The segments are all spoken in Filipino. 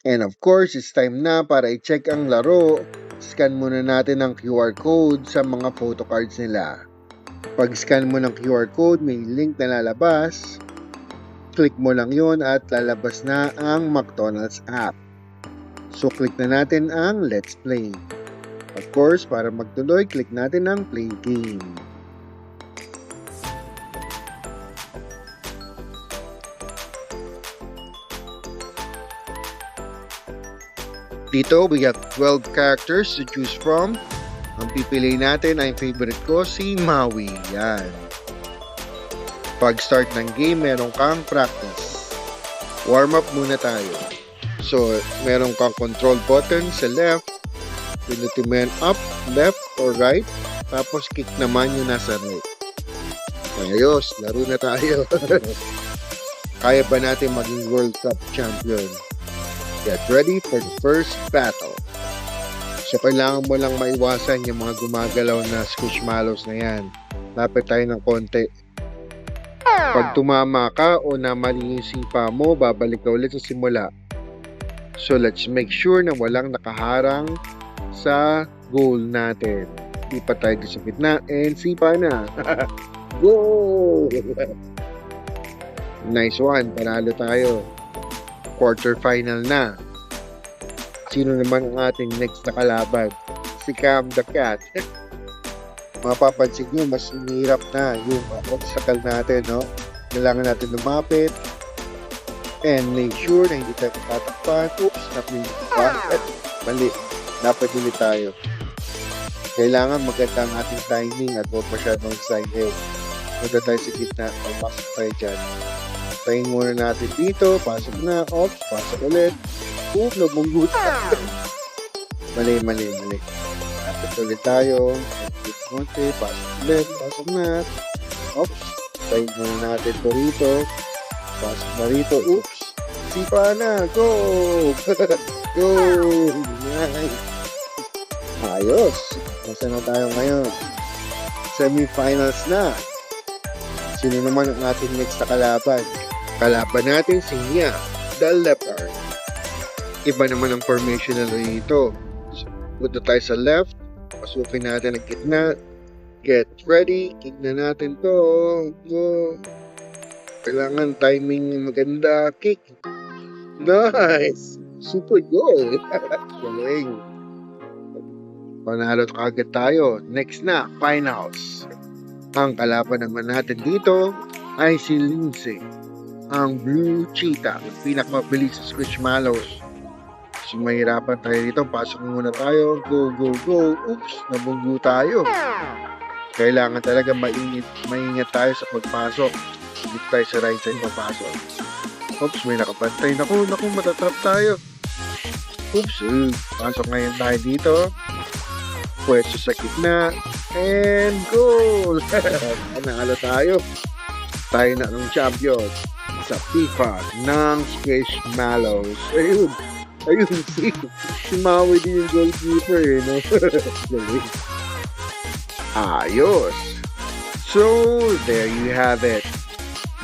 And of course, it's time na para i-check ang laro. Scan muna natin ang QR code sa mga photo cards nila. Pag-scan mo ng QR code, may link na lalabas. Click mo lang yon at lalabas na ang McDonald's app. So, click na natin ang Let's Play. Of course, para magtuloy, click natin ang Play Game. Dito, we have 12 characters to choose from. Ang pipili natin ay favorite ko, si Maui. Yan. Pag start ng game, meron kang practice. Warm up muna tayo. So, meron kang control button sa left. Pinutin mo yan up, left, or right. Tapos kick naman yung nasa right. Ayos, laro na tayo. Kaya ba natin maging World Cup champion? Get ready for the first battle. So, kailangan mo lang maiwasan yung mga gumagalaw na squishmallows na yan. Lapit tayo ng konti. Pag tumama ka o namali yung sipa mo, babalik ka ulit sa simula. So, let's make sure na walang nakaharang sa goal natin. Di pa tayo sa gitna and sipa na. Go! Nice one. Panalo tayo. Quarterfinal na. Sino naman ang ating next na kalaban? Si Cam the Cat. Mapapansin nyo, mas hirap na yung obstacle natin, no? Kailangan natin lumapit and make sure na hindi tayo tatakpan. Oops, napili pa. Mali. Dapat ulit tayo. Kailangan maganda ang ating timing at huwag masyadong side head. Punta tayo sa gitna. Pasok tayo dyan. Tayin muna natin dito. Pasok na. Oops, pasok ulit. Oops, nabunggut. Mali. Dapat ulit tayo. Konti, pasok ulit. Pasok na. Oops. Tayin muna natin ito rito. Pasok na rito. Oops. Sipa na. Go! Go! Nice. Ayos. Nasa na tayo ngayon? Semifinals na. Sino naman ang ating next na kalaban? Kalaban natin si Nya, the leopard. Iba naman ang formation na rito. So, punta tayo sa left. Pasukin natin ang gitna. Get ready. Kick na natin to. Go. Kailangan timing maganda. Kick. Nice. Super goal. Galing. Panalo kagad tayo. Next na, finals. Ang kalaban naman natin dito ay si Lindsay, ang blue cheetah, ang pinakamabilis sa Squishmallows. So, mahirapan tayo dito. Pasok muna tayo. Go, go, go. Oops, nabunggo tayo. Kailangan talaga maingat tayo sa pagpasok. Hindi tayo sa right side papasok. Oops, may nakapantay. Naku, matatrap tayo. Oops, pasok ngayon tayo dito. Pwesto sa gitna. And goal! Panalo tayo. Tayo na ng champion sa FIFA ng Squishmallows. Ayun, si Maui din yung goalkeeper, no? Galing. Ayos. So, there you have it.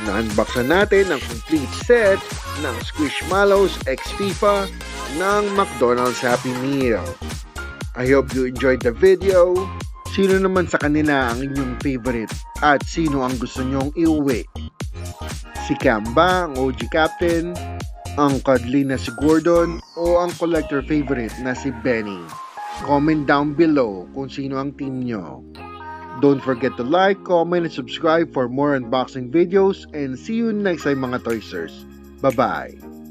Na-unboxan natin ang complete set ng Squishmallows x FIFA ng McDonald's Happy Meal. I hope you enjoyed the video. Sino naman sa kanila ang inyong favorite at sino ang gusto nyong iuwi? Si Cam ba ang OG captain, ang cuddly na si Gordon, o ang collector favorite na si Benny? Comment down below kung sino ang team nyo. Don't forget to like, comment, and subscribe for more unboxing videos, and see you next time mga Toysters. Bye-bye!